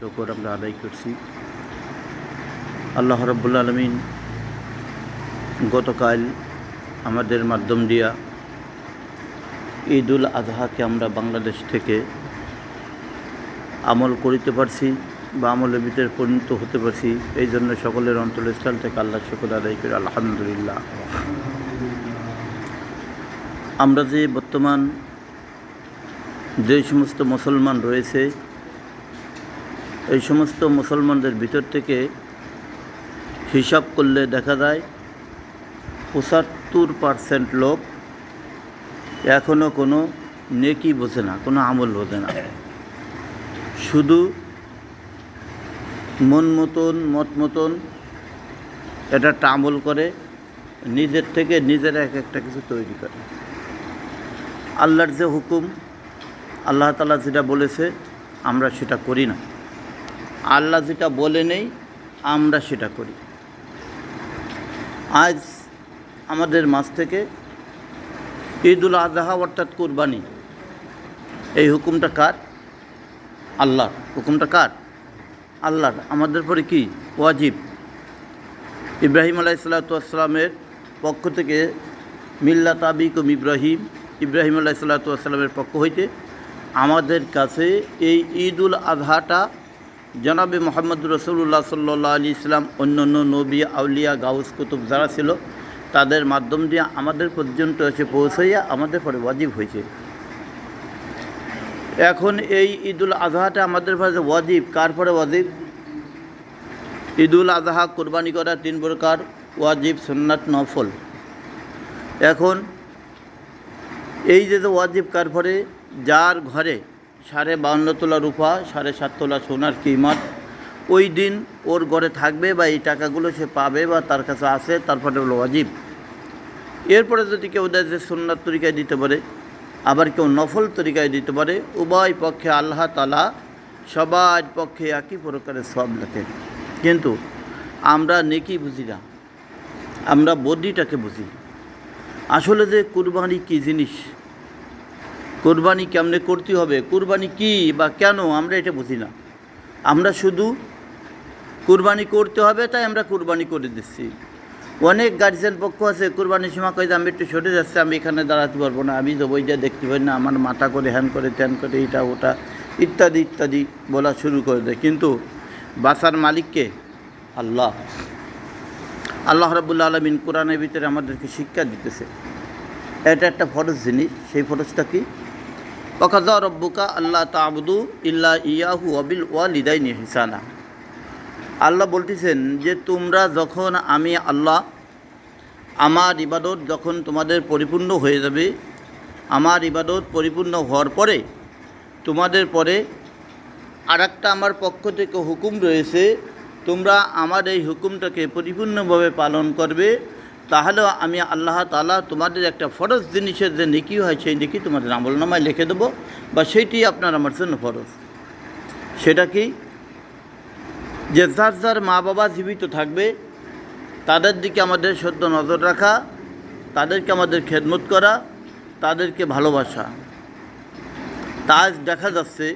শুকর আমরা আদায় করছি। আল্লাহ রাব্বুল আলামিন গতকাল আমাদের মাধ্যম দিয়া ঈদুল আজহাকে আমরা বাংলাদেশ থেকে আমল করিতে পারছি বা আমলের ভিতরে পরিণত হতে পারছি। এই জন্য সকলের অন্তরস্থল থেকে আল্লাহ শুকর আদায় করি, আলহামদুলিল্লাহ। আমরা যে বর্তমান যে সমস্ত মুসলমান রয়েছে, এই সমস্ত মুসলমানদের ভিতর থেকে হিসাব করলে দেখা যায় 75% লোক এখনও কোনো নেকি বোঝে না, কোনো আমল বোঝে না। শুধু মন মতন মত মতন এটা একটা আমল করে, নিজের থেকে নিজেরা এক একটা কিছু তৈরি করে। আল্লাহর যে হুকুম, আল্লাহ তাআলা যেটা বলেছে আমরা সেটা করি না, আল্লাহ যেটা বলে নেই আমরা সেটা করি। আজ আমাদের মাঝ থেকে ঈদুল আজহা অর্থাৎ কুরবানি, এই হুকুমটা কার? আল্লাহর। হুকুমটা কার? আল্লাহর। আমাদের পরে কি ওয়াজিব? ইব্রাহিম আলাইহিসসালামের পক্ষ থেকে মিল্লাত আবিকুম ইব্রাহিম, ইব্রাহিম আলাইহিসসালামের পক্ষ হইতে আমাদের কাছে এই ঈদুল আজহাটা জনাবে মুহাম্মদুর রাসূলুল্লাহ সাল্লাল্লাহু আলাইহি সাল্লাম, অন্যান্য নবী আউলিয়া গাউস কুতুব যারা ছিল তাদের মাধ্যম দিয়ে আমাদের পর্যন্ত এসে পৌঁছাইয়া আমাদের পরে ওয়াজিব হয়েছে। এখন এই ঈদুল আজহাটা আমাদের পরে ওয়াজিব। কার পরে ওয়াজিব? ঈদুল আজহা কোরবানি করা 3 প্রকার: ওয়াজিব, সুন্নাত, নফল। এখন এই যে ওয়াজিব কার পরে? যার ঘরে 52.5 তোলা রূপা, 7.5 তোলা সোনার কিমাত ওই দিন ওর ঘরে থাকবে বা এই টাকাগুলো সে পাবে বা তার কাছে আছে, তারপরে হলো ওয়াজিব। এরপরে যদি কেউ দেয় যে সুন্নাত তরিকায় দিতে পারে, আবার কেউ নফল তরিকায় দিতে পারে, উভয় পক্ষে আল্লাহ তাআলা সবার পক্ষে একই প্রকারের সওয়াব লেখেন। কিন্তু আমরা নেকি বুঝি না, আমরা বদিটাকে বুঝি। আসলে যে কুরবানি কী জিনিস, কুরবানি কেমনে করতে হবে, কুরবানি কী বা কেন, আমরা এটা বুঝি না। আমরা শুধু কুরবানি করতে হবে তাই আমরা কুরবানি করে দিচ্ছি। অনেক গার্জিয়ান পক্ষ আছে কুরবানির সময় কয়ে যে আমি একটু সরে যাচ্ছি, আমি এখানে দাঁড়াতে পারবো না, আমি তো বইটা দেখতে পারি না, আমার মাথা করে হ্যান করে ত্যান করে এটা ওটা ইত্যাদি ইত্যাদি বলা শুরু করে দেয়। কিন্তু বাসার মালিককে আল্লাহ। আল্লাহ রাব্বুল আলামিন কোরআনের ভিতরে আমাদেরকে শিক্ষা দিতেছে, এটা একটা ফরজ জিনিস। সেই ফরজটা কি? ওয়াকাযা রাব্বুকা আল্লা তা'বুদু ইল্লা ইয়াহু ওয়া বিল ওয়ালিদাইনি ইহসানা। আল্লাহ বলতেছেন যে তোমরা যখন আমি আল্লাহ, আমার ইবাদত যখন তোমাদের পরিপূর্ণ হয়ে যাবে, আমার ইবাদত পরিপূর্ণ হওয়ার পরে তোমাদের পরে আরেকটা আমার পক্ষ থেকে হুকুম রয়েছে, তোমরা আমার এই হুকুমটাকে পরিপূর্ণভাবে পালন করবে, তাহলে আমি আল্লাহ তাআলা তোমাদের একটা ফরজ জিনিসের যে নেকি হয় সেই নেকি তোমাদের আমলনামায় লিখে দেবো, বা সেইটি আপনার আমার জন্য ফরজ। সেটা কি? যে যার যার মা বাবা জীবিত থাকবে তাদের দিকে আমাদের সদ্য নজর রাখা, তাদেরকে আমাদের খেদমত করা, তাদেরকে ভালোবাসা। তা আজ দেখা যাচ্ছে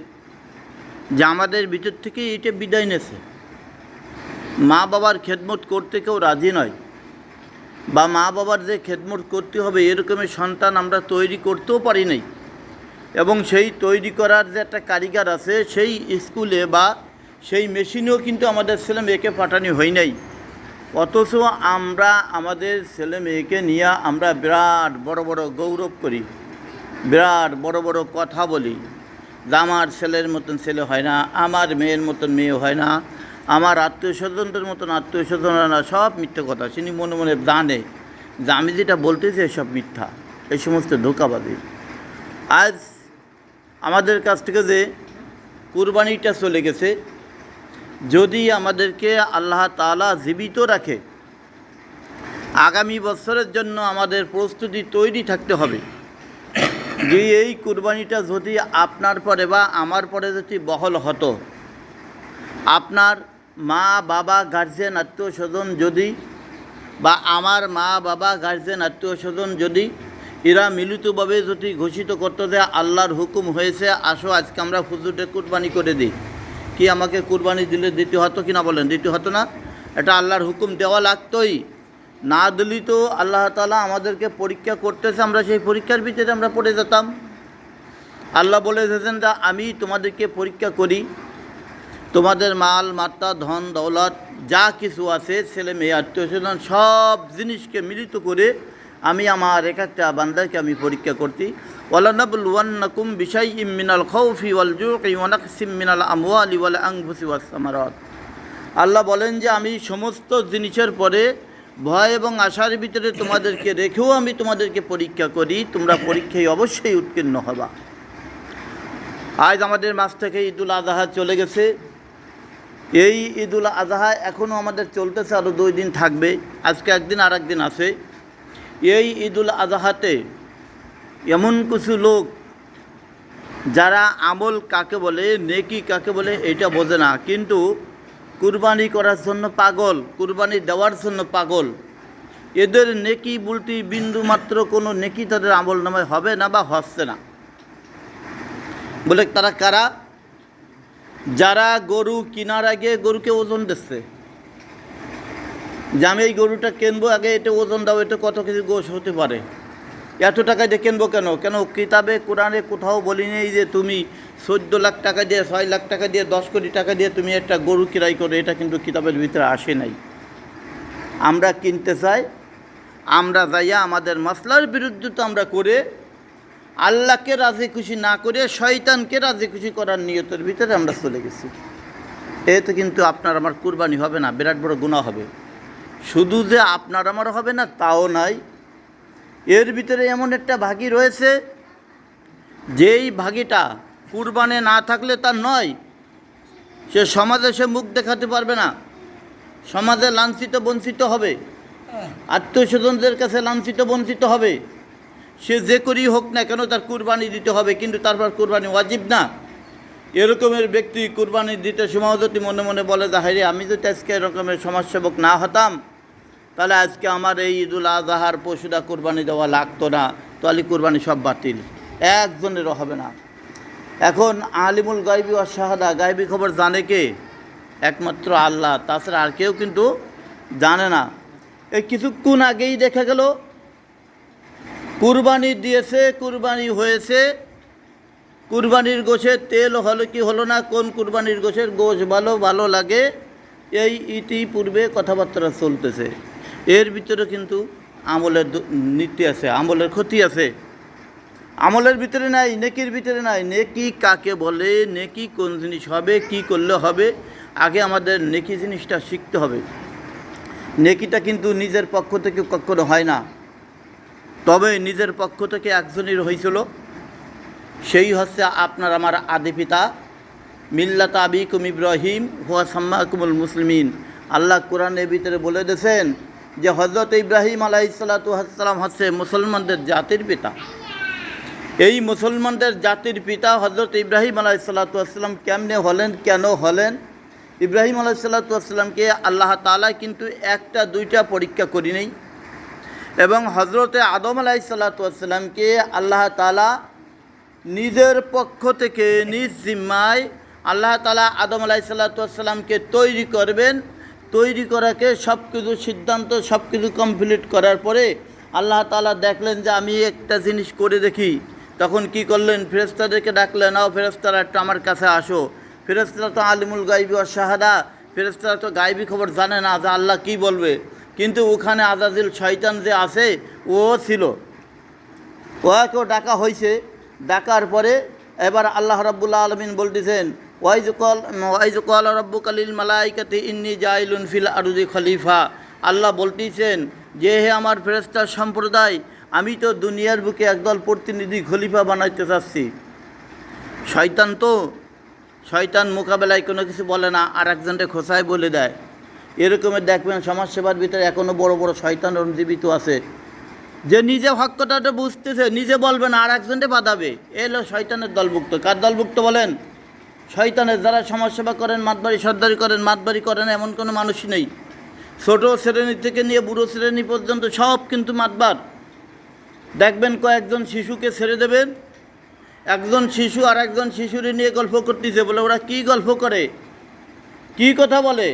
যে আমাদের ভিতর থেকে এটা বিদায় নেছে। মা বাবার খেদমত করতে কেউ রাজি নয়, বা মা বাবার যে খেদমত করতে হবে এরকমের সন্তান আমরা তৈরি করতেও পারি নাই। এবং সেই তৈরি করার যে একটা কারিগর আছে সেই স্কুলে বা সেই মেশিনেও কিন্তু আমাদের ছেলে মেয়েকে পাঠানো হয় নাই। অথচ আমরা আমাদের ছেলে মেয়েকে নিয়ে আমরা বিরাট বড় বড় গৌরব করি, বিরাট বড় বড় কথা বলি যে আমার ছেলের মতন ছেলে হয় না, আমার মেয়ের মতন মেয়ে হয় না, আমার আত্মীয় স্বজনদের মতন আত্মীয় স্বজন হয় না। সব মিথ্যা কথা। তিনি মনে মনে জানে যে আমি যেটা বলতেছি এসব মিথ্যা, এই সমস্ত ধোঁকাবাজি। আজ আমাদের কাছ থেকে যে কুরবানিটা চলে গেছে, যদি আমাদেরকে আল্লাহ তাআলা জীবিত রাখে, আগামী বছরের জন্য আমাদের প্রস্তুতি তৈরি থাকতে হবে যে এই কুরবানিটা যদি আপনার পরে বা আমার পরে যদি বহল হতো, আপনার মা বাবা গার্জিয়ান আত্মীয় স্বজন যদি, বা আমার মা বাবা গার্জিয়ান আত্মীয় স্বজন যদি এরা মিলিতভাবে যদি ঘোষিত করতো যে আল্লাহর হুকুম হয়েছে, আসো আজকে আমরা ফুজুরে কুরবানি করে দিই, কি আমাকে কুরবানি দিলে দিতে হতো কি না বলেন? দিতে হতো না? এটা আল্লাহর হুকুম, দেওয়া লাগতোই। না দিলি তো আল্লাহ তাআলা আমাদেরকে পরীক্ষা করতেছে, আমরা সেই পরীক্ষার ভিতরে আমরা পড়ে যেতাম। আল্লাহ বলে দিয়েছেন যে আমি তোমাদেরকে পরীক্ষা করি, তোমাদের মাল মাত্রা ধন দৌলত যা কিছু আছে, ছেলে মেয়ে আত্মীয় স্বজন সব জিনিসকে মিলিত করে আমি আমার এক একটা বান্দাকে আমি পরীক্ষা করছি। ওয়ালানাবলুওয়ান্নাকুম বিশাইইম মিনাল খাউফি ওয়াল জুই ওয়া নাকসিম মিনাল আমওয়ালি ওয়াল আনফুসি ওয়াস সামারাত। আল্লাহ বলেন যে আমি সমস্ত জিনিসের পরে ভয় এবং আশার ভিতরে তোমাদেরকে রেখেও আমি তোমাদেরকে পরীক্ষা করি, তোমরা পরীক্ষায় অবশ্যই উত্তীর্ণ হবা। আজ আমাদের মাঝ থেকে ঈদুল আজহা চলে গেছে। এই ঈদুল আজহা এখনও আমাদের চলতেছে, আরও 2 দিন থাকবে। আজকে একদিন আর একদিন আছে। এই ঈদুল আজহাতে এমন কিছু লোক যারা আমল কাকে বলে, নেকি কাকে বলে এটা বোঝে না, কিন্তু কুরবানি করার জন্য পাগল, কুরবানি দেওয়ার জন্য পাগল। এদের নেকি বলতে বিন্দু মাত্র কোনো নেকি তাদের আমল নামায় হবে না বা হচ্ছে না। বলে তারা কারা? যারা গরু কেনার আগে গরুকে ওজন দিচ্ছে, যে আমি এই গরুটা কিনবো, আগে এটা ওজন দাও, এটা কত কেজি গোশ হতে পারে, এত টাকা দিয়ে কিনবো কেন? কেন কিতাবে কোরআনে কোথাও বলি নেই যে তুমি 14 লাখ টাকা দিয়ে, 6 লাখ টাকা দিয়ে, 10 কোটি টাকা দিয়ে তুমি একটা গরু ক্রয় করো, এটা কিন্তু কিতাবের ভিতরে আসে নাই। আমরা কিনতে চাই, আমরা যাইয়া আমাদের মাসলার বিরুদ্ধে তো আমরা করে আল্লাহকে রাজি খুশি না করে শয়তানকে রাজি খুশি করার নিয়তের ভিতরে আমরা চলে গেছি। এতে কিন্তু আপনার আমার কুরবানি হবে না, বিরাট বড় গুনাহ হবে। শুধু যে আপনার আমার হবে না তাও নাই, এর ভিতরে এমন একটা ভাগী রয়েছে যেই ভাগীটা কুরবানি না থাকলে তার নয়, সে সমাজে সে মুখ দেখাতে পারবে না, সমাজে লাঞ্ছিত বঞ্চিত হবে, আত্মীয় স্বজনদের কাছে লাঞ্ছিত বঞ্চিত হবে। সে যে করেই হোক না কেন তার কুরবানি দিতে হবে, কিন্তু তারপর কুরবানি ওয়াজিব না। এরকমের ব্যক্তি কুরবানি দিতে সময় যদি মনে মনে বলে যে হায়রে আমি যদি আজকে এরকমের সমাজসেবক না হতাম তাহলে আজকে আমার এই ঈদুল আজহার পশুটা কুরবানি দেওয়া লাগতো না, তাহলে কুরবানি সব বাতিল, একজনেরও হবে না। এখন আলিমুল গায়বি ওয়াশ শাহাদা, গায়বী খবর জানে কে? একমাত্র আল্লাহ, তাছাড়া আর কেউ কিন্তু জানে না। এই কিছুক্ষণ আগেই দেখা গেল কুরবানি দিয়েছে, কুরবানি হয়েছে, কুরবানির গোশের তেল হলো কি হলো না, কোন কুরবানির গোশের গোশ ভালো ভালো লাগে, এই ইতিপূর্বে কথাবার্তা চলতেছে। এর ভিতরে কিন্তু আমলের নীতি আছে, আমলের ক্ষতি আছে। আমলের ভিতরে নাই, নেকির ভিতরে নাই। নেকি কাকে বলে, নেকি কোন জিনিস হবে, কি করলে হবে, আগে আমাদের নেকি জিনিসটা শিখতে হবে। নেকিটা কিন্তু নিজের পক্ষ থেকে কখনো হয় না, তবে নিজের পক্ষ থেকে একজনের হয়েছিল, সেই হচ্ছে আপনার আমার আদি পিতা মিল্লাত আবিকুম ইব্রাহিম হুয়া সাম্মাকুমুল মুসলিমিন। আল্লাহ কোরআনের ভিতরে বলে দিয়েছেন যে হযরত ইব্রাহিম আলাইহিসসালাতু ওয়াসসালাম হচ্ছে মুসলমানদের জাতির পিতা। এই মুসলমানদের জাতির পিতা হযরত ইব্রাহিম আলাইহিসসালাতু ওয়াসসালাম কেমনে হলেন, কেন হলেন? ইব্রাহিম আলাইহিসসালাতু ওয়াসসালামকে আল্লাহ তাআলা কিন্তু একটা দুইটা পরীক্ষা করি নেই, এবং হযরতে আদম আলাইহিসসালাতু ওয়াসসালামকে আল্লাহ তাআলা নিজের পক্ষ থেকে নিজ জিম্মায় আল্লাহ তাআলা আদম আলাইহিসসালাতু ওয়াসসালামকে তৈরি করবেন। তৈরি করাকে সব কিছু সিদ্ধান্ত সব কিছু কমপ্লিট করার পরে আল্লাহ তাআলা দেখলেন যে আমি একটা জিনিস করে দেখি। তখন কি করলেন? ফেরেশতাদেরকে ডাকলেন, নাও ফেরেশতারা একটু আমার কাছে আসো। ফেরেশতারা তো আলিমুল গায়বি ওয়াশ শাহাদা, ফেরেশতারা তো গায়বী খবর জানে না যে আল্লাহ কি বলবে, কিন্তু ওখানে আজাজিল শয়তান যে আছে ও ছিল, ওকেও ডাকা হয়েছে। ডাকার পরে এবার আল্লাহ রাব্বুল আলামিন বলতেছেন ওয়াইজ ক্বাল রাব্বুকা লিল মালাইকাতি ইন্নী জাইলুন ফিল আরদি খলিফা। আল্লাহ বলতেছেন যে হে আমার ফেরেশতার সম্প্রদায়, আমি তো দুনিয়ার বুকে একদল প্রতিনিধি খলিফা বানাইতে চাচ্ছি। শয়তান মোকাবেলায় কোনো কিছু বলে না, আর একজনকে খোঁচায় বলে দেয়। এরকমের দেখবেন সমাজসেবার ভিতরে এখনও বড় বড় শয়তান জীবিত আছে, যে নিজে হক কথাটা বুঝতেছে, নিজে বলবে না, আর একজনকে বাঁধাবে। এলো শয়তানের দলভুক্ত। কার দলভুক্ত বলেন? শয়তানের। যারা সমাজসেবা করেন, মাতবাড়ি সর্দারি করেন, মাতবাড়ি করেন এমন কোনো মানুষই নেই। ছোট শ্রেণী থেকে নিয়ে বুড়ো শ্রেণী পর্যন্ত সব কিন্তু মাতবার। দেখবেন কয়েকজন শিশুকে ছেড়ে দেবেন, একজন শিশু আর একজন শিশুরে নিয়ে গল্প করতেছে, বলে ওরা কি গল্প করে? কি কথা বলে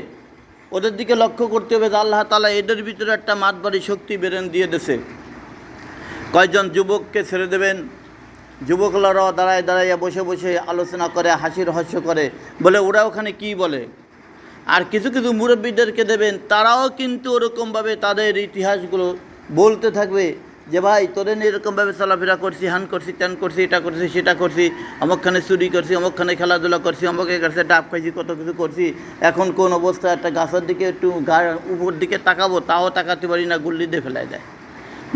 ওদের দিকে লক্ষ্য করতে হবে যে আল্লাহ তাআলা এদের ভিতরে একটা মাতবাড়ি শক্তি বেরেন দিয়ে দেছে। কয়জন যুবককে ছেড়ে দেবেন, যুবকরাও দাঁড়াইয়া বসে বসে আলোচনা করে, হাসি রহস্য করে, বলে ওরা ওখানে কি বলে। আর কিছু কিছু মুরব্বীদেরকে দেবেন, তারাও কিন্তু ওরকমভাবে তাদের ইতিহাসগুলো বলতে থাকবে যে ভাই তোরে নিয়ে এরকমভাবে চলাফেরা করছি, হান করছি, ত্যান করছি, এটা করছি, সেটা করছি, অমুকখানে চুরি করছি, অমুকখানে খেলাধুলা করছি, অমুকের কাছে ডাব খাইছি, কত কিছু করছি। এখন কোন অবস্থায় একটা গাছের দিকে একটু উপর দিকে তাকাবো, তাও তাকাতে পারি না, গুল্লি দিয়ে ফেলাই দেয়,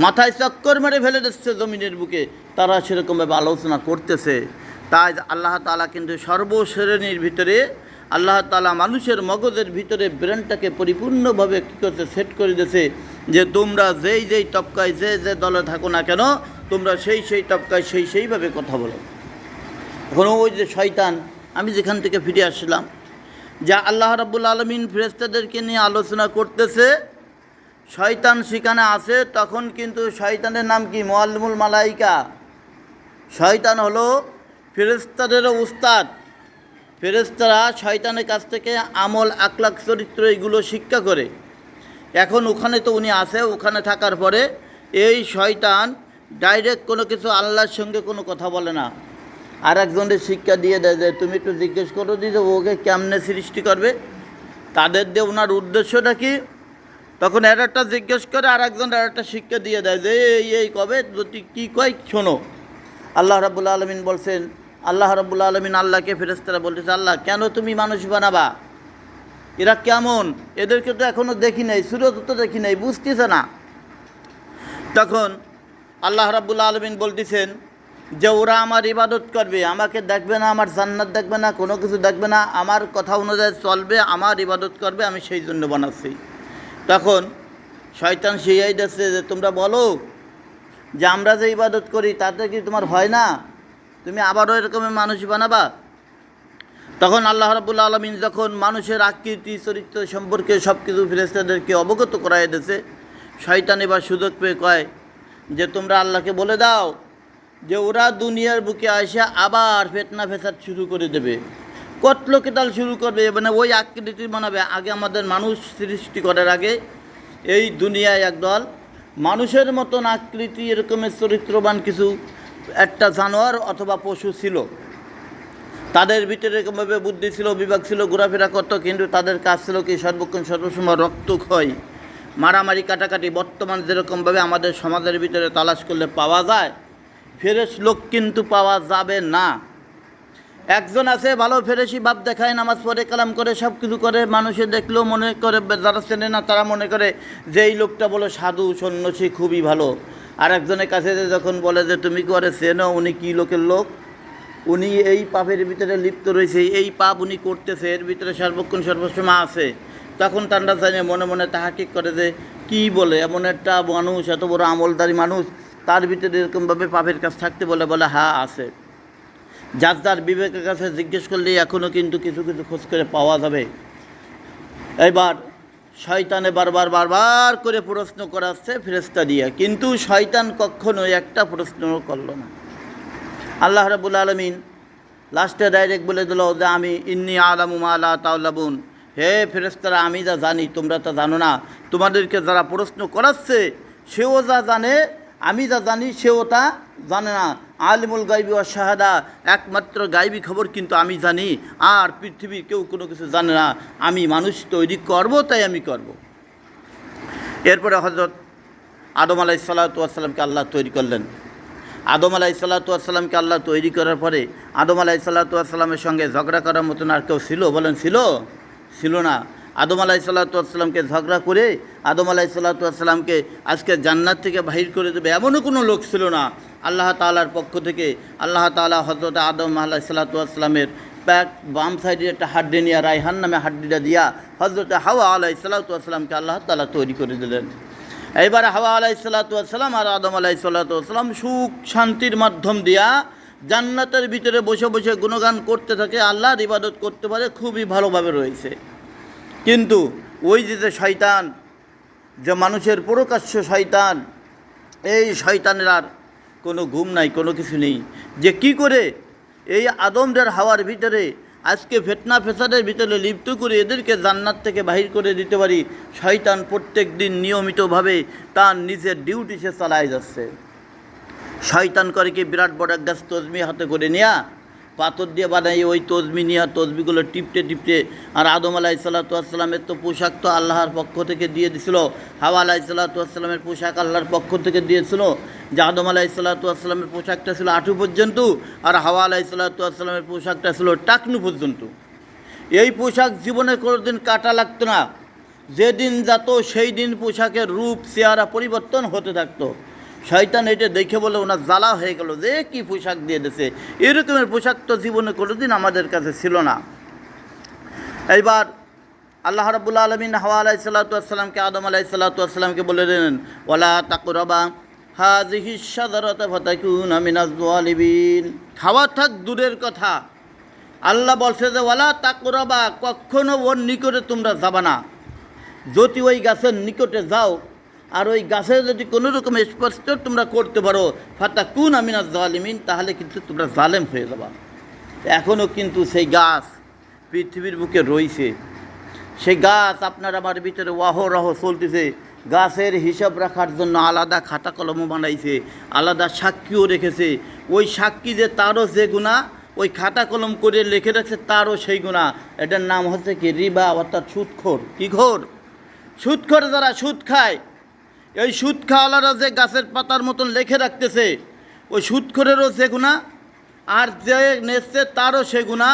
মাথায় চক্কর মেরে ফেলে দিচ্ছে জমিনের বুকে। তারা সেরকমভাবে আলোচনা করতেছে। তাই আল্লাহ তাআলা কিন্তু সর্বশ্রেণীর ভিতরে আল্লাহ তাআলা মানুষের মগজের ভিতরে ব্রেনটাকে পরিপূর্ণভাবে কী করতে সেট করে দিয়েছে যে তোমরা যেই তবকায় যে দলে থাকো না কেন, তোমরা সেই তবকায় সেইভাবে কথা বলো। এখন ওই যে শয়তান, আমি যেখান থেকে ফিরে আসলাম, যা আল্লাহ রাব্বুল আলামিন ফেরেশতাদেরকে নিয়ে আলোচনা করতেছে, শয়তান সেখানে আছে। তখন কিন্তু শয়তানের নাম কি? মুআল্লিমুল মালাইকা। শয়তান হলো ফেরেশতাদেরও উস্তাদ। ফেরেশতারা শয়তানের কাছ থেকে আমল, আখলাক, চরিত্র এগুলো শিক্ষা করে। এখন ওখানে তো উনি আছে, ওখানে থাকার পরে এই শয়তান ডাইরেক্ট কোনো কিছু আল্লাহর সঙ্গে কোনো কথা বলে না, আর একজনের শিক্ষা দিয়ে দেয় যে তুমি একটু জিজ্ঞেস করো যে ওকে কেমনে সৃষ্টি করবে, তাদের দিয়ে ওনার উদ্দেশ্যটা কি। তখন এর একটা জিজ্ঞেস করে, আর একজন আর একটা শিক্ষা দিয়ে দেয় যে এই কবে যদি কী কয় শোনো। আল্লাহ রাব্বুল আলামিন বলছেন, আল্লাহ রাব্বুল আলামিন আল্লাহকে ফেরেশতারা বলতেছে, আল্লাহ কেন তুমি মানুষ বানাবা? এরা কেমন? এদেরকে তো এখনও দেখি নাই, সুরত তো দেখি নাই, বুঝতেছে না। তখন আল্লাহ রাব্বুল আলামিন বলতেছেন যে ওরা আমার ইবাদত করবে, আমাকে দেখবে না, আমার জান্নাত দেখবে না, কোনো কিছু দেখবে না, আমার কথা অনুযায়ী চলবে, আমার ইবাদত করবে, আমি সেই জন্য বানাচ্ছি। তখন শয়তান সেই দিচ্ছে যে তোমরা বলো যে আমরা যে ইবাদত করি তাতে কি তোমার ভয় না? তুমি আবারও এরকমের মানুষ বানাবা? তখন আল্লাহ রাব্বুল আলামিন যখন মানুষের আকৃতি, চরিত্র সম্পর্কে সব কিছু ফেরেশতাদেরকে অবগত করাই দিয়েছে, শয়তান এবার সুযোগ পেয়ে কয় যে তোমরা আল্লাহকে বলে দাও যে ওরা দুনিয়ার বুকে আসে আবার ফেতনা ফেসাদ শুরু করে দেবে, কতলো কেতাল শুরু করবে, মানে ওই আকৃতি বানাবে। আগে আমাদের মানুষ সৃষ্টি করার আগে এই দুনিয়ায় একদল মানুষের মতন আকৃতি, এরকমের চরিত্রবান কিছু একটা জানোয়ার অথবা পশু ছিল। তাদের ভিতরে এরকমভাবে বুদ্ধি ছিল, বিবেক ছিল, ঘোরাফেরা করতো, কিন্তু তাদের কাজ ছিল কি সর্বক্ষণ সর্বসময় রক্তক্ষয়, মারামারি, কাটাকাটি। বর্তমান যেরকমভাবে আমাদের সমাজের ভিতরে তালাশ করলে পাওয়া যায়, ফেরেশ লোক কিন্তু পাওয়া যাবে না। একজন আছে ভালো ফেরেশি ভাব দেখায়, নামাজ পড়ে, কালাম করে, সব কিছু করে, মানুষে দেখলেও মনে করে, যারা চেনে না তারা মনে করে যে এই লোকটা বলে সাধু সন্ন্যাসী, খুবই ভালো। আর একজনের কাছে যখন বলে যে তুমি কি করে চেনো, উনি কী লোকের লোক, উনি এই পাপের ভিতরে লিপ্ত রয়েছে, এই পাপ উনি করতেছে, এর ভিতরে সর্বক্ষণ সর্বসময় আছে, তখন তারা জানে মনে মনে তাহাকিক করে যে কী বলে, এমন একটা মানুষ, এত বড় আমলদারি মানুষ, তার ভিতরে এরকমভাবে পাপের কাজ থাকতে বলে হ্যাঁ আছে। যার যার বিবেকের কাছে জিজ্ঞেস করলেই এখনও কিন্তু কিছু কিছু খোঁজ করে পাওয়া যাবে। এবার শয়তানে বারবার করে প্রশ্ন করাচ্ছে ফেরেশতা দিয়ে, কিন্তু শয়তান কখনো একটা প্রশ্ন করল না। আল্লাহ রাব্বুল আলামিন লাস্টে ডাইরেক্ট বলে দিল যে আমি ইন্নী আলামু মা লা তা'লামুন, হে ফেরেশতারা আমি যা জানি তোমরা তা জানো না। তোমাদেরকে যারা প্রশ্ন করাচ্ছে সেও যা জানে, আমি যা জানি সেও তা জানে না। আলিমুল গায়বি ওয়াশ শাহাদা, একমাত্র গায়বী খবর কিন্তু আমি জানি, আর পৃথিবীর কেউ কোনো কিছু জানে না। আমি মানুষ তৈরি করব, তাই আমি করব। এরপরে হযরত আদম আলাইহিস সালাতু ওয়াস সালামকে আল্লাহ তৈরি করলেন। আদম আলাইহিস সালাতু ওয়াস সালামকে আল্লাহ তৈরি করার পরে আদম আলাইহিস সালাতু ওয়াস সালামের সঙ্গে ঝগড়া করার মতন আর কেউ ছিল? বলেন ছিল না। আদম আলাইহিস সালাতু ওয়াস সালামকে ঝগড়া করে আদম আলাইহিস সালাতু ওয়াস সালামকে আজকে জান্নাত থেকে বাহির করে দেবে এমনও কোনো লোক ছিল না। আল্লাহ তাআলার পক্ষ থেকে আল্লাহ তাআলা হযরত আদম আলাইহিস সালাতু ওয়াস সালামের ব্যাক বাম সাইডে একটা হাড্ডি নিয়ে, রায়হান নামে হাড্ডিটা দিয়া হযরত হাওয়া আলাইহিস সালাতু ওয়াস সালামকে আল্লাহ তাআলা তৈরি করে দিলেন। এইবার হাওয়া আলাইহিস সালাতু ওয়াস সালাম আর আদম আলাইহিস সালাতু ওয়াস সালাম সুখ শান্তির মাধ্যম দিয়া জান্নাতের ভিতরে বসে বসে গুণগান করতে থাকে, আল্লাহর ইবাদত করতে পারে, খুবই ভালোভাবে রয়েছে। কিন্তু ওই যে শয়তান, যে মানুষের প্রকাশ্য শয়তান, এই শয়তানের আর কোনো ঘুম নাই, কোনো কিছু নেই, যে কি করে এই আদমদের হাওয়ার ভিতরে আজকে ফিতনা ফেসাদের ভিতরে লিপ্ত করে এদেরকে জান্নাত থেকে বাহির করে দিতে পারি। শয়তান প্রত্যেক দিন নিয়মিতভাবে তার নিজের ডিউটি সে চালায় যাচ্ছে। শয়তান করে কি বিরাট বড় এক গাছ তসবি হাতে করে নেয়া, পাথর দিয়ে বানাই ওই তসবি নিয়ে তসবিগুলো টিপতে টিপতে। আর আদম আলাইহিসসালামের তো পোশাক তো আল্লাহর পক্ষ থেকে দিয়ে দিছিল, হাওয়া আলাইহিসসালামের পোশাক আল্লাহর পক্ষ থেকে দিয়েছিল। যে আদম আলাইহিসসালামের পোশাকটা ছিল হাঁটু পর্যন্ত, আর হাওয়া আলাইহিসসালামের পোশাকটা ছিল টাকনু পর্যন্ত। এই পোশাক জীবনে কোনোদিন কাটা লাগতো না। যেদিন যেত সেই দিন পোশাকের রূপ চেহারা পরিবর্তন হতে থাকতো। শয়তান এটা দেখে বলে ওনার জ্বালা হয়ে গেল যে কি পোশাক দিয়ে দিয়েছে, এরকমের পোশাক তো জীবনে কোনোদিন আমাদের কাছে ছিল না। এইবার আল্লাহ রাব্বুল আলামিন হাওয়া আলাইহিসসালামকে আদম আলাইহিসসালামকে বলে দিলেন, ওয়ালা তাকরাবা হাযিহি শাজারাতা ফাতাকুনা মিনাজ যালিমিন। খাওয়া থাক দূরের কথা, আল্লাহ বলছে যে ওয়ালা তাকরাবা, কখনো ওর নিকটে তোমরা যাবা না। যদি ওই গাছের নিকটে যাও আর ওই গাছে যদি কোনো রকম স্পর্শ তোমরা করতে পারো, ফাতাকুনা মিনাজ যালিমিন, তাহলে কিন্তু তোমরা জালেম হয়ে যাবা। এখনও কিন্তু সেই গাছ পৃথিবীর বুকে রয়েছে। সেই গাছ আপনার আমার ভিতরে অহরহ চলতেছে। গাছের হিসাব রাখার জন্য আলাদা খাতা কলমও বানাইছে, আলাদা সাক্ষীও রেখেছে। ওই সাক্ষী যে তারও যে গুণা, ওই খাতা কলম করে লিখে রাখছে তারও সেই গুণা। এটার নাম হচ্ছে কি রিবা, অর্থাৎ সুদখোর। কী ঘোর? সুদখোর। যারা সুদ খায়, এই সুদ খাওয়ালারা যে গাছের পাতার মতন লিখে রাখতেছে, ওই সুদখোরেরও যে গুণা, আর যে নেচ্ছে তারও সেই গুণা,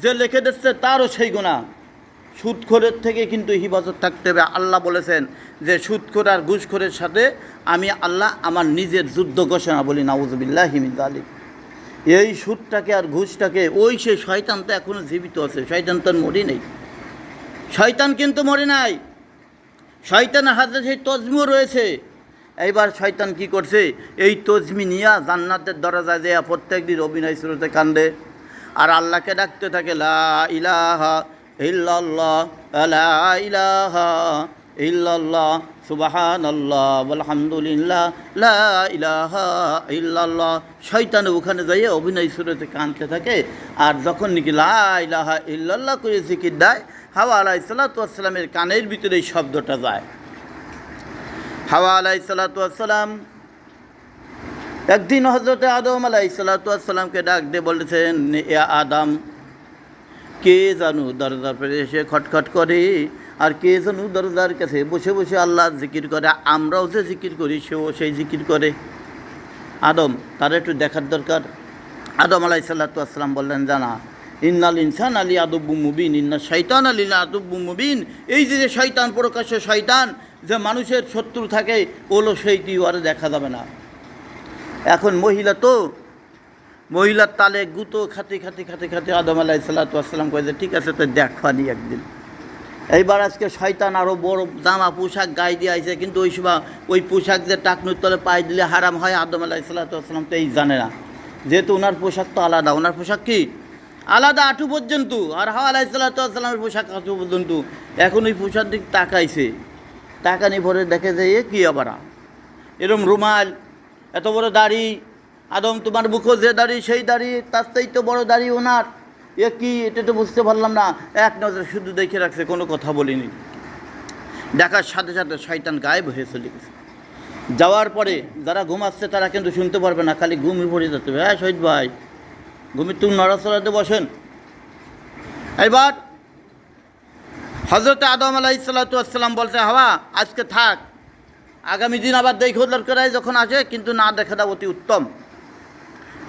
যে লিখে দিচ্ছে তারও সেই গুণা। সুদখোরের থেকে কিন্তু হিফাজত থাকতে হবে। আল্লাহ বলেছেন যে সুদখোর আর ঘুষখোরের সাথে আমি আল্লাহ আমার নিজের যুদ্ধ ঘোষণা বলি, নাউযুবিল্লাহি মিন যালিক। এই সুদটাকে আর ঘুষটাকে, ওই সে শয়তান তো এখনও জীবিত আছে, শয়তান তো মরি নেই। শয়তান কিন্তু মরে নাই, শয়তানের হাতে সেই তজমিও রয়েছে। এইবার শয়তান কি করছে, এই তজমি নিয়া জান্নাতের দরজায় দেয়া প্রত্যেক দিন অভিনয় শুরুতে কান্দে আর আল্লাহকে ডাকতে থাকে, লা ইলাহা ইল্লাল্লাহ, লা ইলাহা ইল্লাল্লাহ, সুবহানাল্লাহ আলহামদুলিল্লাহ, লা ইলাহা ইল্লাল্লাহ। শয়তান ওখানে যাইয়ে অভিনয় শুরুতে কাঁদতে থাকে। আর যখন নাকি লা ইলাহা ইল্লাল্লাহ করে জিকির দেয়, হাওয়া আলাইহিসসালামের কানের ভিতরে এই শব্দটা যায়। হাওয়া আলাইহিসসালাম একদিন হযরতে আদম আলাইহিসসালামকে ডাক দিয়ে বলেছেন, এ আদম, কে জানু দরজার পরে এসে খটখট করে, আর কে জানু দরজার কাছে বসে বসে আল্লাহ জিকির করে। আমরাও যে জিকির করি সেও সেই জিকির করে। আদম, তার একটু দেখার দরকার। আদম আলাইহিসসালাম বললেন, জানা, ইন্নাল ইনসান আলী আদব্বু মুবিন, ইন্না শয়তান আলী আদব্বু মুবিন। এই যে শয়তান, প্রকাশ্য শয়তান, যে মানুষের শত্রু থাকে, ওলো সেইটি ওরে দেখা যাবে না। এখন মহিলা তো, মহিলার তালে গুঁতো খাতে খাতে খাতে খাতে আদম আলাইহিসসালাম কয়ে যে ঠিক আছে, তো দেখবানি একদিন। এইবার আজকে শয়তান আরও বড় জামা পোশাক গায়ে দিয়ে আইছে, কিন্তু ওই সময় ওই পোশাক যে টাকনুর তলে পায়ে দিলে হারাম হয়, আদম আলাইহিসসালাম তো এই জানে না। যেহেতু ওনার পোশাক তো আলাদা, ওনার পোশাক কি আলাদা হাঁটু পর্যন্ত, আর হাওয়া আলাইহিসসালামের পোশাক হাঁটু পর্যন্ত। এখন ওই পোশাক দিক তাকাইছে, তাকানি ভরে দেখে যে এ কী আবার এরম রুমাল, এত বড় দাড়ি। আদম, তোমার মুখো যে দাড়ি সেই দাড়ি, তার চাইতে বড় দাড়ি ওনার, এ কি? এটা তো বুঝতে পারলাম না। এক নজরে শুধু দেখে রাখছে, কোনো কথা বলিনি। দেখার সাথে সাথে শয়তান গায়েব হয়ে চলে গেছে। যাওয়ার পরে যারা ঘুমাচ্ছে তারা কিন্তু শুনতে পারবে না, খালি ঘুমই পড়ে যেতে হবে। হ্যাঁ শহীদ ভাই, ঘুমির তুমি নড়াচড়াতে বসেন। এবার হযরতে আদম আলাইহিসসালাম বলছে, হাওয়া আজকে থাক, আগামী দিন আবার দেখো দরকার যখন আসে, কিন্তু না দেখাটা অতি উত্তম।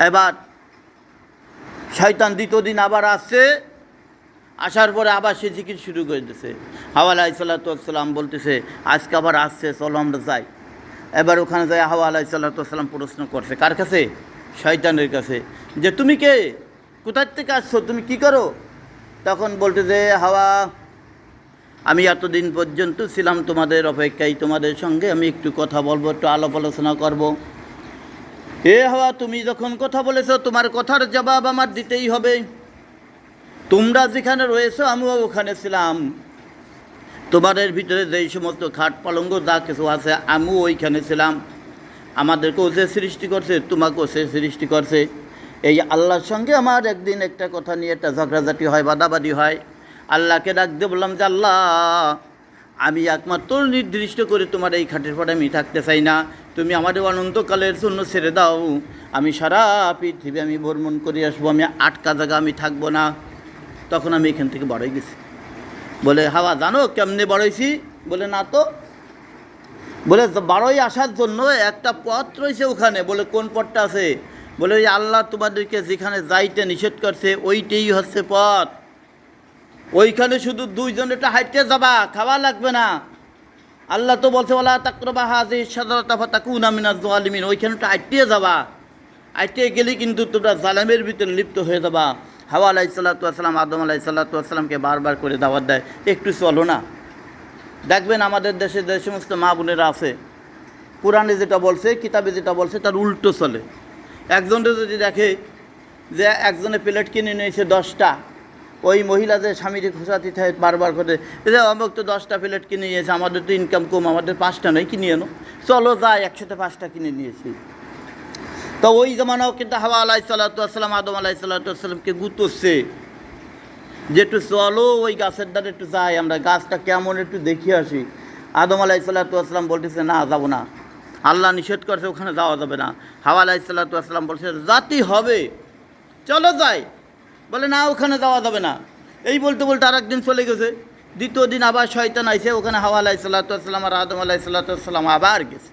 এবার শয়তান দ্বিতীয় দিন আবার আসছে, আসার পরে আবার সে জিকির শুরু করে দিয়েছে। হাওয়া আলাইহিসসালাম বলতেছে, আজকে আবার আসছে, চলো আমরা যাই। এবার ওখানে যাই হাওয়া আলাইহিসসালাম প্রশ্ন করছে, কার কাছে? শয়তানের কাছে, যে তুমি কে, কোথার থেকে আসছো, তুমি কি করো? তখন বলতে যে, হাওয়া, আমি এতদিন পর্যন্ত ছিলাম তোমাদের অপেক্ষায়, তোমাদের সঙ্গে আমি একটু কথা বলবো, একটু আলাপ আলোচনা করবো। এ হাওয়া, তুমি যখন কথা বলেছো, তোমার কথার জবাব আমার দিতেই হবে। তোমরা যেখানে রয়েছো আমিও ওখানে ছিলাম। তোমাদের ভিতরে যেই সমস্ত খাট পালঙ্গ যা কিছু আছে আমিও ওইখানে ছিলাম। আমাদেরকেও যে সৃষ্টি করছে, তোমাকেও সে সৃষ্টি করছে। এই আল্লাহর সঙ্গে আমার একদিন একটা কথা নিয়ে একটা ঝগড়াঝাটি হয়, বাদাবাদি হয়। আল্লাহকে ডাক দিয়ে বললাম যে আল্লাহ, আমি একমাত্র নির্দিষ্ট করে তোমার এই খাটের পরে আমি থাকতে চাই না, তুমি আমাদের অনন্তকালের জন্য ছেড়ে দাও, আমি সারা পৃথিবী আমি ভ্রমণ করে আসবো, আমি আটকা জায়গা আমি থাকবো না। তখন আমি এখান থেকে বড় হয়ে গেছি। বলে হাওয়া জানো কেমনে বড় হয়েছি? বলে না তো। বলে বারোই আসার জন্য একটা পথ রয়েছে ওখানে। বলে কোন পথটা আছে? বলে ওই আল্লাহ তোমাদেরকে যেখানে যাইতে নিষেধ করছে ওইটাই হচ্ছে পথ। ওইখানে শুধু দুইজনেরটা হাঁটতে যাবা, খাওয়া লাগবে না। আল্লাহ তো বলছে ওয়ালা তাকরাবা হাযিহি শাজারাতা ফাতাকুনা মিনাজ জালিমিন। ওইখানেটা হাঁটতে যাবা, হাঁটতে গেলে কিন্তু তোমরা জালেমের ভিতরে লিপ্ত হয়ে যাবা। হাওয়া আলাইহিস সালাতু ওয়াস সালাম আদম আলাইহিস সালাতু ওয়াস সালামকে বারবার করে দাওয়াত দেয়, একটু চলো না। দেখবেন আমাদের দেশে যে সমস্ত মা বোনেরা আছে, কোরআনে যেটা বলছে, কিতাবে যেটা বলছে তার উল্টো চলে। একজনের যদি দেখে যে একজনে প্লেট কিনে নিয়েছে 10টা, ওই মহিলা যে স্বামীকে খোঁচাতে থাকে বারবার করে, যে অমুক তো 10টা প্লেট কিনে নিয়েছে, আমাদের তো ইনকাম কম, আমাদের 5টা নয়, কিনে আনো, চলো যাই একসাথে 5টা কিনে নিয়েছি। তো ওই জমানাও কিন্তু হাওয়া আলাইহিস সালাতু ওয়াস সালাম আদম আলাইহিস সালাতু ওয়াস সালামকে গুতোচ্ছে যে একটু চলো ওই গাছের দ্বারা একটু যাই, আমরা গাছটা কেমন একটু দেখে আসি। আদম আলাইহিস সালাতু ওয়াস সালাম বলতেছে না, যাবো না, আল্লাহ নিষেধ করছে, ওখানে যাওয়া যাবে না। হাওয়া আলাইহিস সালাতু ওয়াস সালাম বলছে জাতি হবে, চলো যাই। বলে না, ওখানে যাওয়া যাবে না। এই বলতে বলতে আর একদিন চলে গেছে। দ্বিতীয় দিন আবার শয়তান আইছে, ওখানে হাওয়া আলাইহিস সালাতু ওয়াস সালাম আর আদম আলাইহিস সালাতু ওয়াস সালাম আবার গেছে।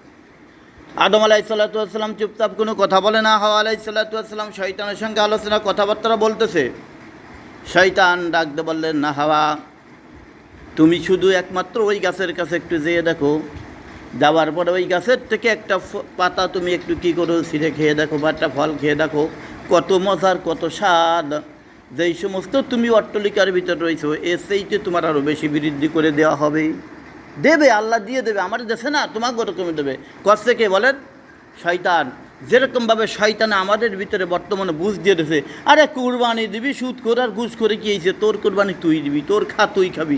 আদম আলাইহিস সালাতু ওয়াস সালাম চুপচাপ, কোনো কথা বলে না। হাওয়া আলাইহিস সালাতু ওয়াস সালাম শয়তানের সঙ্গে আলোচনা কথাবার্তা বলতেছে। শয়তান ডাক দিয়ে বললেন, না হাওয়া, তুমি শুধু একমাত্র ওই গাছের কাছে একটু যেয়ে দেখো, যাওয়ার পরে ওই গাছের থেকে একটা পাতা তুমি একটু কী করো ছিঁড়ে খেয়ে দেখো, বা একটা ফল খেয়ে দেখো, কত মজার, কত স্বাদ। যেই সমস্ত তুমি অট্টলিকার ভিতর রয়েছো এর সেইতে তোমার আরও বেশি বৃদ্ধি করে দেওয়া হবে, দেবে, আল্লাহ দিয়ে দেবে, আমার দেশে না তোমাকে ওরকমই দেবে। কষ্ট কে বলেন? শয়তান। যেরকমভাবে শয়তানে আমাদের ভিতরে বর্তমানে বুঝ দিয়ে দিয়েছে, আরে কুরবানি দিবি, সুদ করে আর ঘুষ করে কি হয়েছে, তোর কুরবানি তুই দিবি, তোর খা তুই খাবি,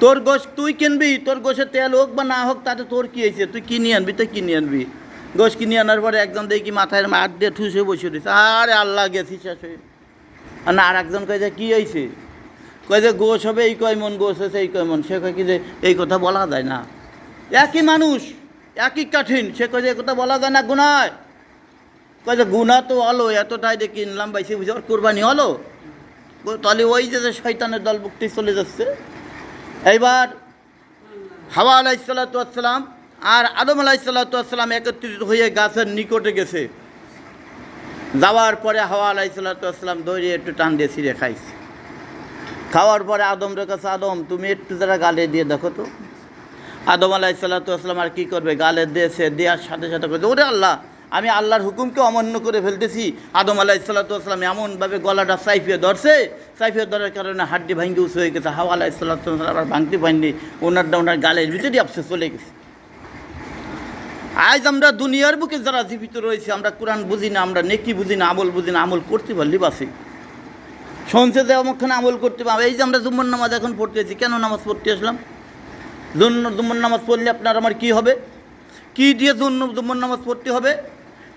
তোর গোশ তুই কিনবি, তোর গোশের তেল হোক বা না হোক তাতে তোর কী হয়েছে, তুই কিনে আনবি, তুই কিনে আনবি। গোশ কিনে আনার পরে একজন দেখি মাথায় মাঠ দিয়ে ঠুসে বসে দিয়েছে, আরে আল্লাহ গেছি শেষ হয়ে। আর না, আর একজন কয়ে যে কী হয়েছে, কয়ে যে গোশ হবে এই কয় মন, গোশ হয়েছে এই কয় মন। সে কয় কি যে এই কথা বলা যায় না, একই মানুষ একই কাঠিন। সে কয়ে যে এই কথা বলা যায় না, গুনায়। কয়ে যে গুনা তো হলো, এতটাই দিয়ে কিনলাম বাইসে বুঝে, ওর কোরবানি হলো। তাহলে ওই যে শয়তানের দল মুক্তি চলে যাচ্ছে। এইবার হাওয়া আলাইহিস সালাতু ওয়াস সালাম আর আদম আলাইহিস সালাতু ওয়াস সালাম একত্রিত হয়ে গাছের নিকটে গেছে। যাওয়ার পরে হাওয়া আলাইহিস সালাতু ওয়াস সালাম দৌড়িয়ে একটু টান দিয়ে ছিঁড়ে খাইছে। খাওয়ার পরে আদমের কাছে, আদম তুমি একটু যারা গালে দিয়ে দেখো তো। আদম আলাইহিস সালাতু ওয়াস সালাম আর কী করবে, গালে দিয়েছে, দেওয়ার সাথে সাথে বলছে, ওরে আল্লাহ, আমি আল্লাহর হুকুমকে অমান্য করে ফেলতেছি। আদম আলাইহিস সালাতু ওয়াস সালাম এমনভাবে গলাটা চাইফিয়ে ধরছে, চাইফিয়ে ধরার কারণে হাড্ডি ভাঙ্গি উঁচু হয়ে গেছে। হাওয়া আলাইহিস সালাতু ওয়াস সালাম আবার ভাঙতে পারেননি, ওনারটা ওনার গালের ভিতরেই আপসে চলে গেছে। আজ আমরা দুনিয়ার বুকে যারা জীবিত রয়েছে, আমরা কোরআন বুঝি না, আমরা নেকি বুঝি না, আমল বুঝি না, আমল করতে পারলি বাসি শুনছে যে অমুকখানে আমল করতে পারবে। এই যে আমরা জুম্মার নামাজ এখন পড়তেছি, কেন নামাজ পড়তে আসলাম? জুম্মার নামাজ পড়লে আপনার আমার কী হবে, কী দিয়ে জুম্মার নামাজ পড়তে হবে,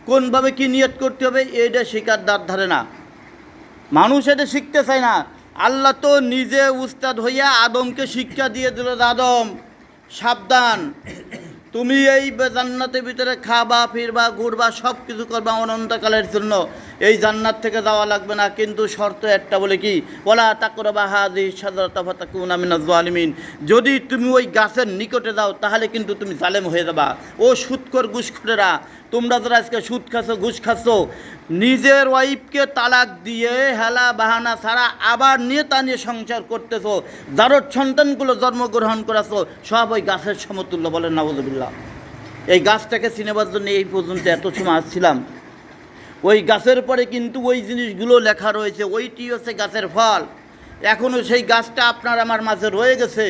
কোনভাবে কী নিয়ত করতে হবে, এইটা শেখার দ্বার ধারে না। মানুষ এটা শিখতে চায় না। আল্লাহ তো নিজে উস্তাদ হইয়া আদমকে শিক্ষা দিয়ে দিল, আদম সাবধান, তুমি এই জান্নাতের ভিতরে খাবা, ফিরবা, ঘুরবা, সব কিছু করবা অনন্তকালের জন্য, এই জান্নাত থেকে যাওয়া লাগবে না, কিন্তু শর্ত একটা, বলে কি, ওয়ালা তাকরাবা হাযিহি শাজারাতা ফাতাকুনা মিনাজ জালিমিন। যদি তুমি ওই গাছের নিকটে যাও তাহলে কিন্তু তুমি জালেম হয়ে যাবা। ও সুদখোর ঘুষখোরেরা, তোমরা যারা আজকে সুদ খাচ্ছ, ঘুষ খাচ্ছ, নিজের ওয়াইফকে তালাক দিয়ে হেলা বাহানা ছাড়া আবার নিয়ে তা নিয়ে সংসার করতেছো, যারোর সন্তানগুলো জন্মগ্রহণ করাছো, সব ওই গাছের সমতুল্য। বলেন নাউযুবিল্লাহ। এই গাছটাকে চিনেবার জন্য এই পর্যন্ত এত সময় আসছিলাম। ওই গাছের পরে কিন্তু ওই জিনিসগুলো লেখা রয়েছে, ওইটি হচ্ছে গাছের ফল। এখনও সেই গাছটা আপনার আমার মাঝে রয়ে গেছে।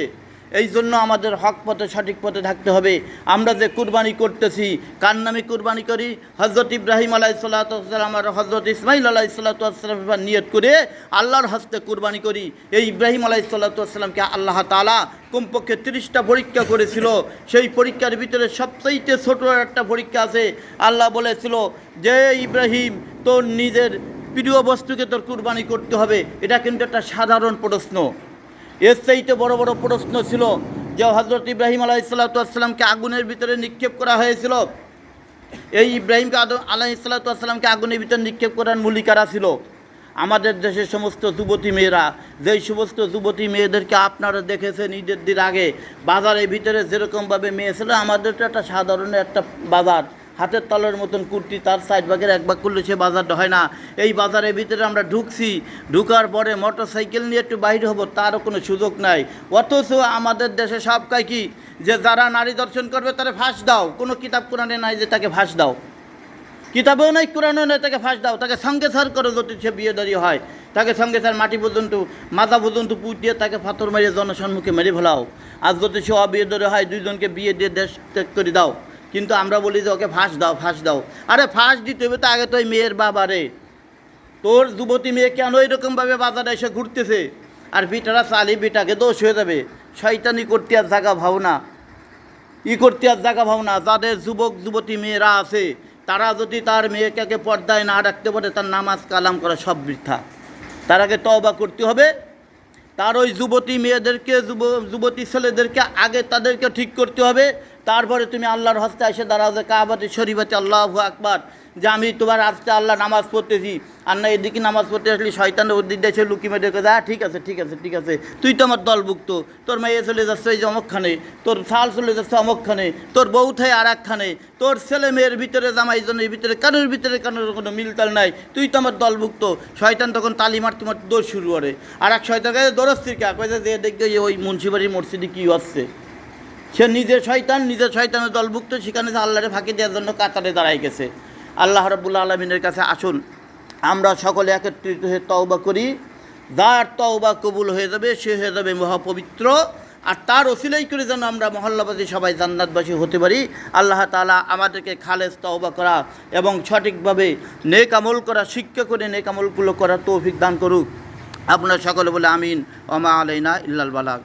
এই জন্য আমাদের হক পথে সঠিক পথে থাকতে হবে। আমরা যে কুরবানি করতেছি, কার নামে কুরবানি করি? হজরত ইব্রাহিম আলাইহিসসালাম আর হজরত ইসমাইল আলাইহিসসালাম নিয়ত করে আল্লাহর হস্তে কুরবানি করি। এই ইব্রাহিম আলাইহিসসালামকে আল্লাহ তাআলা কমপক্ষে 30টা পরীক্ষা করেছিল। সেই পরীক্ষার ভিতরে সবচেয়ে ছোট একটা পরীক্ষা আছে। আল্লাহ বলেছিল যে ইব্রাহিম, তোর নিজের প্রিয় বস্তুকে তোর কুরবানি করতে হবে। এটা কিন্তু একটা সাধারণ প্রশ্ন। এর চাইতে বড় বড় প্রশ্ন ছিল যে হজরত ইব্রাহিম আলাইহিসসালামকে আগুনের ভিতরে নিক্ষেপ করা হয়েছিল। এই ইব্রাহিমকে আলাইহিসসালামকে আগুনের ভিতরে নিক্ষেপ করার মূলিকারা ছিল আমাদের দেশের সমস্ত যুবতী মেয়েরা। যেই সমস্ত যুবতী মেয়েদেরকে আপনারা দেখেছেন ঈদের দিন আগে বাজারের ভিতরে যেরকমভাবে মেয়ে ছিল, আমাদের তো একটা সাধারণ একটা বাজার, হাতের তলের মতন কুর্তি, তার সাইড ভাগের এক ভাগ করলে সে বাজারটা হয় না। এই বাজারের ভিতরে আমরা ঢুকছি, ঢুকার পরে মোটর সাইকেল নিয়ে একটু বাইরে হবো তারও কোনো সুযোগ নাই। অথচ আমাদের দেশে সব কয় কি যে যারা নারী দর্শন করবে তারা ফাঁস দাও। কোনো কিতাব কোরআনে নাই যে তাকে ফাঁস দাও, কিতাবেও নাই কোরআনেও নাই তাকে ফাঁস দাও। তাকে সঙ্গে সার করে যদি সে বিয়ে দাঁড়িয়ে হয়, তাকে সঙ্গে সার মাটি পর্যন্ত মাথা পর্যন্ত পুঁতিয়ে তাকে পাথর মারিয়ে জনসম্মুখে মেরে ফেলাও। আর যদি সে অবিয়ে ধরে হয়, দুইজনকে বিয়ে দিয়ে দেশ ত্যাগ করে দাও। কিন্তু আমরা বলি যে ওকে ফাঁস দাও, ফাঁস দাও। আরে ফাঁস দিতে হবে তো আগে তো ওই মেয়ের বাবা রে। তোর যুবতী মেয়ে কেন এরকমভাবে বাজারে এসে ঘুরতেছে? আর বিটারা চালি বিটাকে দোষ হয়ে যাবে। শয়তানি করতে আর জায়গা ভাবনা, করতে আর জায়গা ভাবনা। যাদের যুবক যুবতী মেয়েরা আছে তারা যদি তার মেয়েকে পর্দায় না রাখতে পারে, তার নামাজ কালাম করা সব বৃথা। তার আগে তওবা করতে হবে। তার ওই যুবতী মেয়েদেরকে, যুবতী ছেলেদেরকে আগে তাদেরকে ঠিক করতে হবে। তারপরে তুমি আল্লাহর হস্তে এসে দাঁড়াও যে কাবাতে শরীফাতে আল্লাহু আকবার, যে আমি তোমার আজকে আল্লাহ নামাজ পড়তেছি। আর না এদিকে নামাজ পড়তে আসলে শয়তানের ওদিক দিয়ে এসে লুকি মেরে যা ঠিক আছে ঠিক আছে ঠিক আছে, তুই তো আমার দলভুক্ত। তোর মেয়ে চলে যাচ্ছে এই যে অমকখানে, তোর শাল চলে যাচ্ছে অমকখানে, তোর বউ থাই আর একখানে, তোর ছেলে মেয়ের ভিতরে জামাইজনের ভিতরে কারোর ভিতরে কারোর কোনো মিলতাল নাই, তুই তো আমার দলভুক্ত। শয়তান তখন তালি মারতে মারতে দৌড় শুরু করে। আর এক শয়তান কাছে দৌড়াচ্ছির কে কয়েছে যে দেখবে ওই মুন্সিবাড়ির মসজিদে কী হচ্ছে। সে নিজের শয়তানের দলভুক্ত, সেখানে আল্লাহরে ফাঁকি দেওয়ার জন্য কাতারে দাঁড়াই গেছে। আল্লাহ রাব্বুল আলামিনের কাছে আসুন আমরা সকলে একত্রিত হয়ে তওবা করি। যার তওবা কবুল হয়ে যাবে সে হয়ে যাবে মহাপবিত্র। আর তার ওসিলাই করে যেন আমরা মহল্লাবাসী সবাই জান্নাতবাসী হতে পারি। আল্লাহ তাআলা আমাদেরকে খালেস তওবা করা এবং সঠিকভাবে নেক আমল করা, শিক্ষা করে নেক আমলগুলো করার তৌফিক দান করুক। আপনারা সকলে বলে আমিন। ওয়া মা আলাইনা ইল্লাল বালাগ।